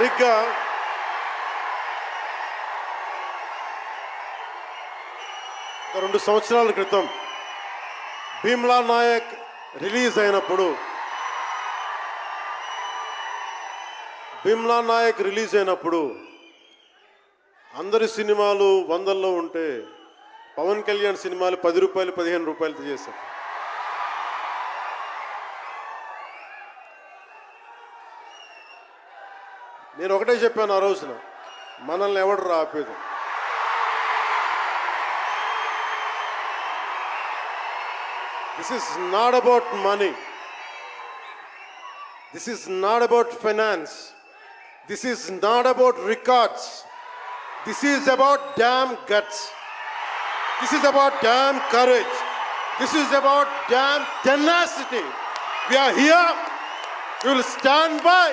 సరిగ్గా ఒక 2 సంవత్సరాల క్రితం భీమ్లా నాయక్ రిలీజ్ అయినప్పుడు అందరి సినిమాలు 100లో ఉంటే పవన్ కళ్యాణ్ సినిమాలు 10 రూపాయలు 15 రూపాయలతో చేశారు. నేను ఒకటే చెప్పాను ఆ రోజున, మనల్ని ఎవడు రాపేది. This is not about money. This is not about finance. This is not about records. This is about damn guts. This is about damn courage. This is about damn tenacity. We are here. We will stand by.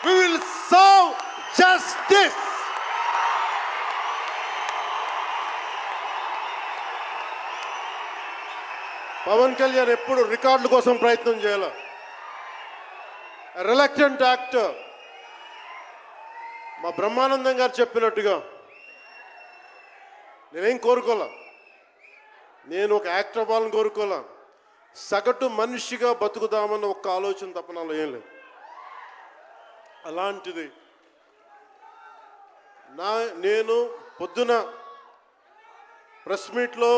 We will serve justice. Pawan Kalyan ఎప్పుడు రికార్డుల కోసం ప్రయత్నం చేయాల. Reluctant actor. మా బ్రహ్మానందం గారు చెప్పినట్టుగా నేనేం కోరుకోలే, నేను ఒక యాక్టర్ అవ్వాలని కోరుకోలే, సగటు మనిషిగా బతుకుదామన్న ఒక్క ఆలోచన తప్ప నాలో ఏం లేదు. అలాంటిది నేను పొద్దున ప్రెస్ మీట్లో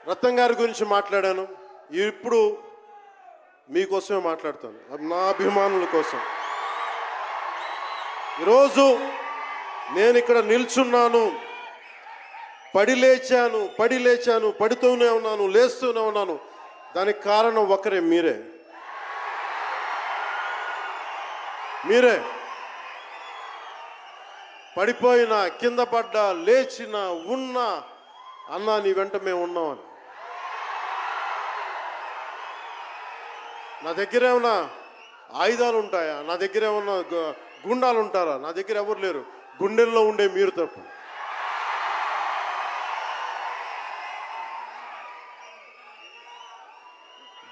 రతన్ గారి గురించి మాట్లాడాను. ఇప్పుడు మీకోసమే మాట్లాడతాను, నా అభిమానుల కోసం. ఈరోజు నేను ఇక్కడ నిల్చున్నాను, పడి లేచాను, పడుతూనే ఉన్నాను, లేస్తూనే ఉన్నాను. దానికి కారణం ఒకరే, మీరే. పడిపోయినా, కింద పడ్డా, లేచినా, ఉన్నా, అన్నా నీ వెంట మేము ఉన్నామని. నా దగ్గర ఏమన్నా ఆయుధాలు ఉంటాయా? నా దగ్గర ఏమన్నా గుండాలు ఉంటారా? నా దగ్గర ఎవరు లేరు, గుండెల్లో ఉండే మీరు తప్ప.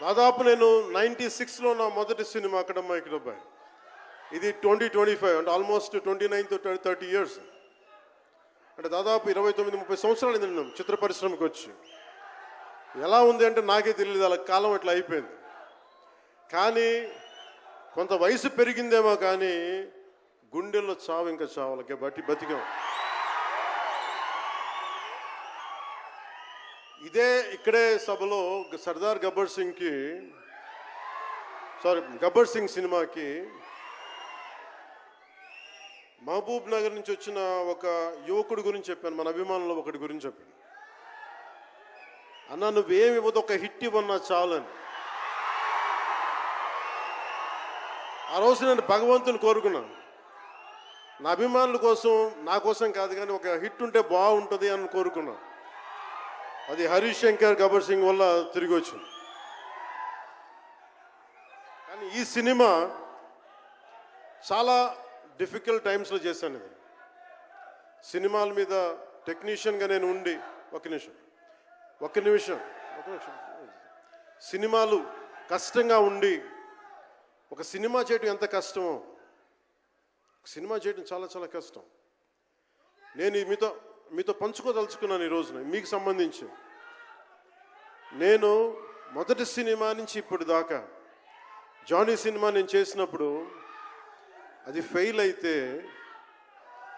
దాదాపు నేను 96లో నా మొదటి సినిమా అకడమిక్ అబ్బాయి. ఇది 2025 అంటే ఆల్మోస్ట్ 29 to 30 years. అంటే దాదాపు 29-30 సంవత్సరాలు నేను చిత్ర పరిశ్రమకి వచ్చి. ఎలా ఉంది అంటే నాకే తెలియదు, అలా కాలం ఇట్లా అయిపోయింది. కానీ కొంత వయసు పెరిగిందేమో కానీ గుండెల్లో చావు ఇంకా చావాలకే బతికాం. ఇక్కడే సభలో గబ్బర్ సింగ్ సినిమాకి మహబూబ్ నగర్ నుంచి వచ్చిన ఒక యువకుడి గురించి చెప్పాను, మన అభిమానుల్లో ఒకటి గురించి చెప్పాను. అన్నా నువ్వేమి ఇవ్వదు, ఒక హిట్ ఇవ్వన్నా చాలని. ఆ రోజు నేను భగవంతుని కోరుకున్నాను, నా అభిమానుల కోసం, నా కోసం కాదు కానీ ఒక హిట్ ఉంటే బాగుంటుంది అని కోరుకున్నాను. అది హరీష్ శంకర్ గబ్బర్ సింగ్ వల్ల తిరిగి వచ్చింది. కానీ ఈ సినిమా చాలా డిఫికల్ట్ టైమ్స్లో చేశాను. ఇది సినిమాల మీద టెక్నీషియన్గా నేను ఉండి ఒక నిమిషం సినిమాలు కష్టంగా ఉండి, ఒక సినిమా చేయడం ఎంత కష్టమో, సినిమా చేయడం చాలా చాలా కష్టం. నేను మీతో పంచుకోదలుచుకున్నాను ఈ రోజున. మీకు సంబంధించి నేను మొదటి సినిమా నుంచి ఇప్పుడు దాకా జానీ సినిమా నేను చేసినప్పుడు అది ఫెయిల్ అయితే,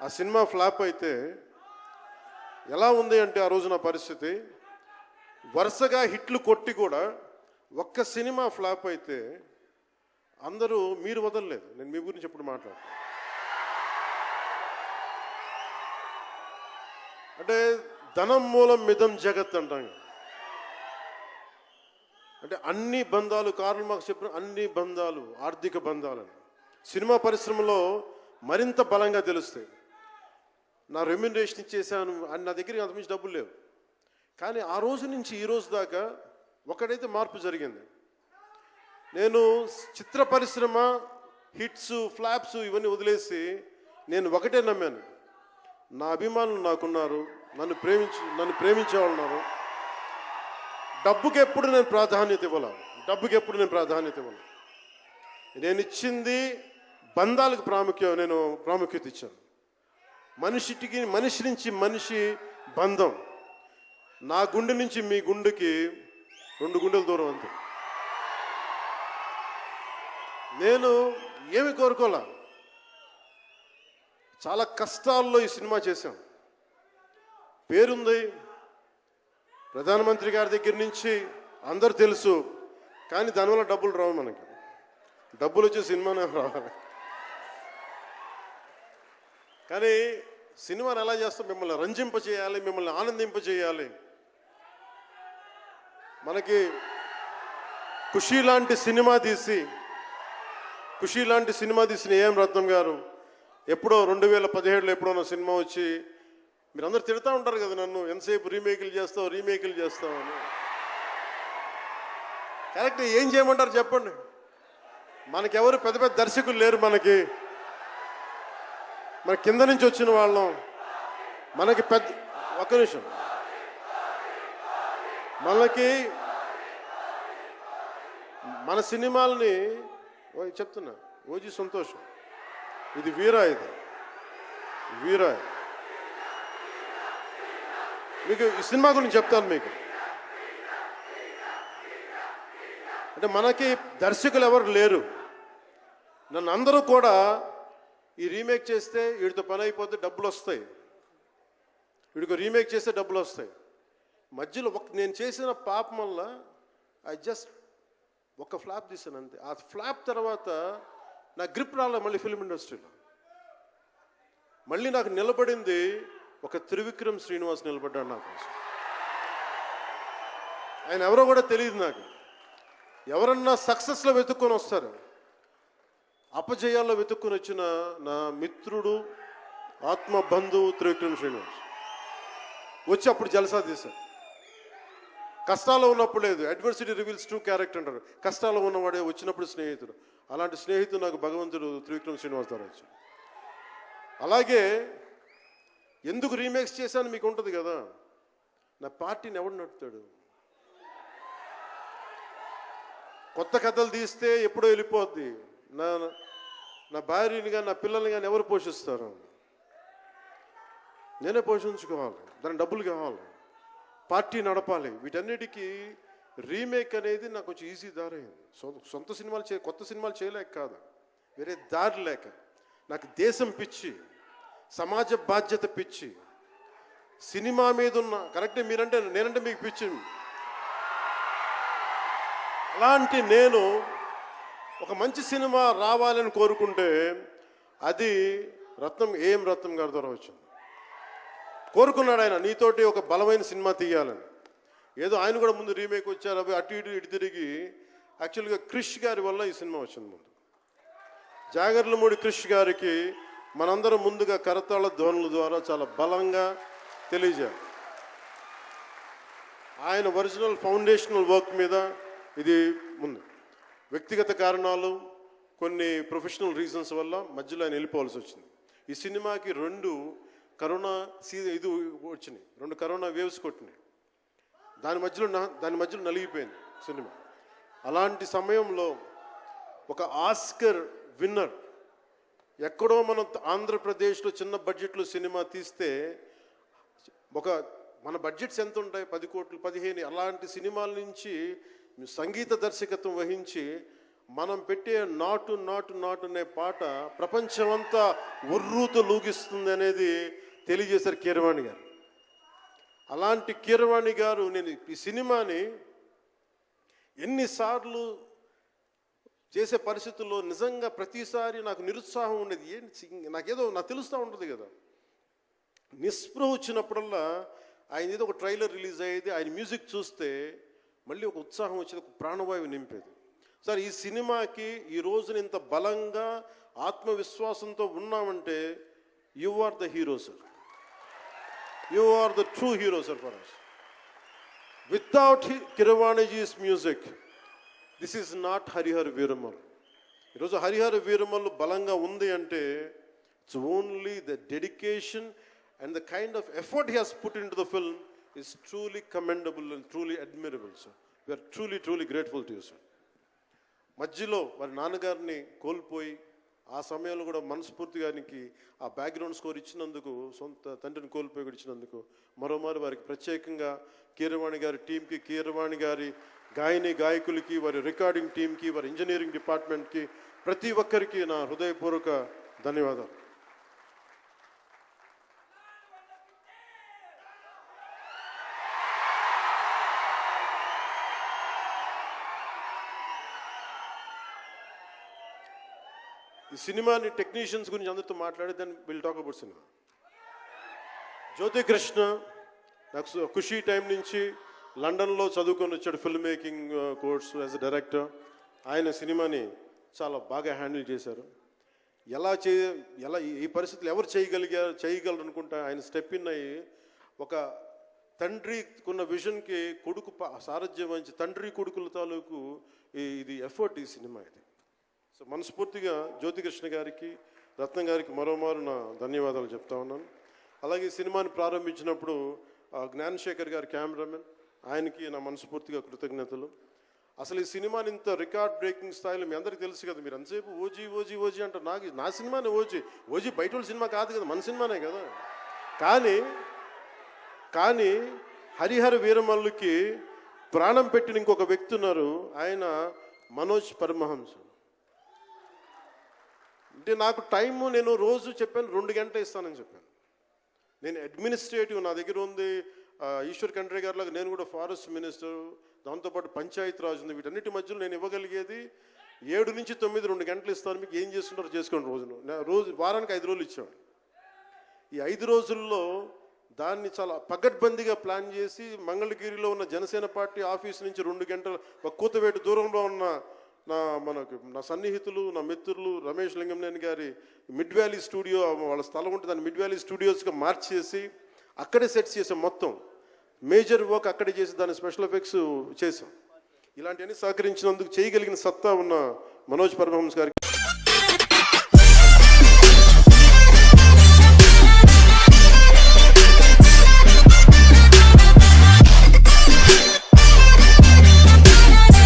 ఆ సినిమా ఫ్లాప్ అయితే ఎలా ఉంది అంటే ఆ రోజు నా పరిస్థితి, వరుసగా హిట్లు కొట్టి కూడా ఒక్క సినిమా ఫ్లాప్ అయితే అందరూ మీరు వదలలేదు. నేను మీ గురించి ఎప్పుడు మాట్లాడతాను అంటే ధనం మూలం మిదం జగత్ అంటాం. అంటే అన్ని బంధాలు, కార్ల్ మార్క్స్ చెప్పిన అన్ని బంధాలు ఆర్థిక బంధాలని సినిమా పరిశ్రమలో మరింత బలంగా తెలుస్తాయి. నా రెమ్యునరేషన్ ఇచ్చేసాను అని నా దగ్గర అంతమించి డబ్బులు లేవు. కానీ ఆ రోజు నుంచి ఈ రోజు దాకా ఒకటైతే మార్పు జరిగింది. నేను చిత్ర పరిశ్రమ హిట్స్, ఫ్లాప్స్ ఇవన్నీ వదిలేసి నేను ఒకటే నమ్మాను, నా అభిమానులు నాకున్నారు, నన్ను ప్రేమించేవాళ్ళు ఉన్నారు. డబ్బుకి ఎప్పుడు నేను ప్రాధాన్యత ఇవ్వాలి. నేను ఇచ్చింది బంధాలకు నేను ప్రాముఖ్యత ఇచ్చాను. మనిషి నుంచి మనిషి బంధం. నా గుండె నుంచి మీ గుండెకి 2 గుండెల దూరం అంతే. నేను ఏమి కోరుకోలే, చాలా కష్టాల్లో ఈ సినిమా చేశాం. పేరుంది, ప్రధానమంత్రి గారి దగ్గర నుంచి అందరు తెలుసు, కానీ దానివల్ల డబ్బులు రావు. మనకి డబ్బులు వచ్చే సినిమానే రావాలి. కానీ సినిమాని ఎలా చేస్తాం? మిమ్మల్ని రంజింపజేయాలి, మిమ్మల్ని ఆనందింపజేయాలి. మనకి ఖుషీ లాంటి సినిమా తీసిన ఏం రత్నం గారు ఎప్పుడో 2017లో ఎప్పుడో సినిమా వచ్చి మీరందరూ తిడతా ఉంటారు కదా నన్ను, ఎంతసేపు రీమేకులు చేస్తావు అని. కరెక్ట్, ఏం చేయమంటారు చెప్పండి? మనకెవరు పెద్ద పెద్ద దర్శకులు లేరు. మన కింద నుంచి వచ్చిన వాళ్ళం. మనకి ఒక్క నిమిషం, మన సినిమాల్ని చెప్తున్నా, ఓజీ సంతోషం, ఇది వీరా, మీకు ఈ సినిమా గురించి చెప్తాను మీకు. అంటే మనకి దర్శకులు ఎవరు లేరు. నన్ను అందరూ కూడా ఈ రీమేక్ చేస్తే వీడితో పని అయిపోతే డబ్బులు వస్తాయి, వీడికి రీమేక్ చేస్తే డబ్బులు వస్తాయి. మధ్యలో నేను చేసిన పాపం వల్ల ఒక ఫ్లాప్ తీసాను అంతే. ఆ ఫ్లాప్ తర్వాత నా గ్రిప్ రాలే మళ్ళీ ఫిల్మ్ ఇండస్ట్రీలో. మళ్ళీ నాకు నిలబడింది ఒక త్రివిక్రమ్ శ్రీనివాస్ నిలబడ్డాడు నా కోసం. ఆయన ఎవరో కూడా తెలియదు నాకు. ఎవరన్నా సక్సెస్లో వెతుక్కొని వస్తారు, అపజయాల్లో వెతుక్కొని వచ్చిన నా మిత్రుడు, ఆత్మ బంధువు త్రివిక్రమ్ శ్రీనివాస్ వచ్చి అప్పుడు జలసా తీశారు. కష్టాల్లో ఉన్నప్పుడు లేదు, అడ్వర్సిటీ రివీల్స్ ట్రూ క్యారెక్టర్ అంటారు. కష్టాల్లో ఉన్నవాడే వచ్చినప్పుడు స్నేహితుడు. అలాంటి స్నేహితుడు నాకు భగవంతుడు త్రివిక్రమ్ శ్రీనివాస్ ద్వారా వచ్చాడు. అలాగే ఎందుకు రీమేక్స్ చేశాను మీకు ఉంటుంది కదా. నా పార్టీని ఎవడు నడుపుతాడు? కొత్త కథలు తీస్తే ఎప్పుడో వెళ్ళిపోద్ది. నా భార్యని కానీ నా పిల్లల్ని కానీ ఎవరు పోషిస్తారు? నేనే పోషించుకోవాలి, దానికి డబ్బులు కావాలి, పార్టీ నడపాలి. వీటన్నిటికీ రీమేక్ అనేది నాకు కొంచెం ఈజీ దారైంది. సొంత సినిమాలు కొత్త సినిమాలు చేయలేక కాదు, వేరే దారి లేక. నాకు దేశం పిచ్చి, సమాజ బాధ్యత పిచ్చి, సినిమా మీద ఉన్న కరెక్టే. నేనంటే మీకు పిచ్చి. అలాంటి నేను ఒక మంచి సినిమా రావాలని కోరుకుంటే అది రత్నం గారి ద్వారా వచ్చింది. కోరుకున్నాడు ఆయన, నీతోటి ఒక బలమైన సినిమా తీయాలని. ఏదో ఆయన కూడా ముందు రీమేక్ వచ్చారు, అవి అటు ఇటు తిరిగి యాక్చువల్గా క్రిష్ గారి వల్ల ఈ సినిమా వచ్చింది. ముందు జాగర్లమూడి క్రిష్ గారికి మనందరం ముందుగా కరతాళ ధ్వనుల ద్వారా చాలా బలంగా తెలియజేయాలి. ఆయన ఒరిజినల్ ఫౌండేషనల్ వర్క్ మీద ఇది ముందు. వ్యక్తిగత కారణాలు, కొన్ని ప్రొఫెషనల్ రీజన్స్ వల్ల మధ్యలో ఆయన వెళ్ళిపోవాల్సి వచ్చింది. ఈ సినిమాకి 2 కరోనా ఇది వచ్చినాయి, 2 కరోనా వేవ్స్ కొట్టినాయి. దాని మధ్యలో నలిగిపోయింది సినిమా. అలాంటి సమయంలో ఒక ఆస్కర్ విన్నర్ ఎక్కడో మనం ఆంధ్రప్రదేశ్లో చిన్న బడ్జెట్లో సినిమా తీస్తే మన బడ్జెట్స్ ఎంత ఉంటాయి? 10 కోట్లు 15. అలాంటి సినిమాల నుంచి సంగీత దర్శకత్వం వహించి మనం పెట్టే నాటు నాటు నాటు అనే పాట ప్రపంచమంతా ఉర్రూతో లూగిస్తుంది అనేది తెలియజేశారు కీరవాణి గారు. అలాంటి కీరవాణి గారు నేను ఈ సినిమాని ఎన్నిసార్లు చేసే పరిస్థితుల్లో నిజంగా ప్రతిసారి నాకు నిరుత్సాహం ఉండేది. నాకు తెలుస్తూ ఉంటుంది కదా, నిస్పృహ వచ్చినప్పుడల్లా ఆయన ఏదో ఒక ట్రైలర్ రిలీజ్ అయ్యేది, ఆయన మ్యూజిక్ చూస్తే మళ్ళీ ఒక ఉత్సాహం వచ్చేది, ఒక ప్రాణవాయువు నింపేది. సార్ ఈ సినిమాకి ఈ రోజున ఇంత బలంగా ఆత్మవిశ్వాసంతో ఉన్నామంటే you are the hero sir, you are the true hero sir for us. Without కిరవాణిజీస్ music this is not Harihara Veeramallu. ఈరోజు హరిహర వీరమల్ బలంగా ఉంది అంటే it's only the dedication and the kind of effort he has put into the film is truly commendable and truly admirable, sir. We are truly grateful to you, sir. మధ్యలో వారి నాన్నగారిని కోల్పోయి ఆ సమయంలో కూడా మనస్ఫూర్తిగా ఆయనకి ఆ బ్యాక్గ్రౌండ్ స్కోర్ ఇచ్చినందుకు, సొంత తండ్రిని కోల్పోయి ఇచ్చినందుకు మరోమారు వారికి ప్రత్యేకంగా కీరవాణి గారి టీంకి, కీరవాణి గారి గాయకులకి, వారి రికార్డింగ్ టీంకి, వారి ఇంజనీరింగ్ డిపార్ట్మెంట్కి, ప్రతి ఒక్కరికి నా హృదయపూర్వక ధన్యవాదాలు. ఈ సినిమాని టెక్నీషియన్స్ గురించి అందరితో మాట్లాడి then will talk about cinema. Jyothi Krishna నాకు ఖుషీ టైం నుంచి లండన్లో చదువుకొని వచ్చాడు, film making course as a director. ఆయన సినిమాని చాలా బాగా హ్యాండిల్ చేశారు. ఎలా ఈ పరిస్థితులు ఎవరు చేయగలరు అనుకుంటా ఆయన స్టెప్ ఇన్ అయ్యి ఒక తండ్రికున్న విజన్కి కొడుకు సారథ్యం వహించి తండ్రి కొడుకుల తాలూకు ఇది ఎఫర్ట్ ఈ సినిమా ఇది. సో మనస్ఫూర్తిగా జ్యోతికృష్ణ గారికి, రత్నం గారికి మరోమారు నా ధన్యవాదాలు చెప్తా ఉన్నాను. అలాగే ఈ సినిమాని ప్రారంభించినప్పుడు జ్ఞానశేఖర్ గారి కెమెరామెన్, ఆయనకి నా మనస్ఫూర్తిగా కృతజ్ఞతలు. అసలు ఈ సినిమాని ఇంత రికార్డ్ బ్రేకింగ్ స్థాయిలో మీ అందరికీ తెలుసు కదా, మీరు ఎంతసేపు ఓజీ ఓజీ ఓజీ అంటారు. నా సినిమానే ఓజీ బయట వాళ్ళ సినిమా కాదు కదా, మన సినిమానే కదా. కానీ హరిహర వీరమల్లుకి ప్రాణం పెట్టిన ఇంకొక వ్యక్తి ఉన్నారు, ఆయన మనోజ్ పరమహంస. అంటే నాకు టైము నేను రోజు చెప్పాను 2 గంటలు ఇస్తానని చెప్పాను. నేను అడ్మినిస్ట్రేటివ్ నా దగ్గర ఉంది, ఈశ్వర్ ఖండ్రే గారిలాగా నేను కూడా ఫారెస్ట్ మినిస్టర్, దాంతోపాటు పంచాయతీ రాజు ఉంది. వీటన్నిటి మధ్యలో నేను ఇవ్వగలిగేది 7 నుంచి 9 2 గంటలు ఇస్తాను, మీకు ఏం చేస్తుంటారో చేసుకోండి. వారానికి 5 రోజులు ఇచ్చాను. ఈ 5 రోజుల్లో దాన్ని చాలా పగడ్బందీగా ప్లాన్ చేసి మంగళగిరిలో ఉన్న జనసేన పార్టీ ఆఫీస్ నుంచి 2 గంటలు ఒక కూతవేటు దూరంలో ఉన్న నా సన్నిహితులు, నా మిత్రులు రమేష్ లింగంనేని గారి మిడ్ వ్యాలీ స్టూడియో, వాళ్ళ స్థలం ఉంటే దాన్ని మిడ్ వ్యాలీ స్టూడియోస్గా మార్చేసి అక్కడే సెట్స్ చేసాం. మొత్తం మేజర్ వర్క్ అక్కడే చేసి దాని స్పెషల్ ఎఫెక్ట్స్ చేసాం. ఇలాంటివన్నీ సహకరించినందుకు చేయగలిగిన సత్తా ఉన్న మనోజ్ పరమహంస గారికి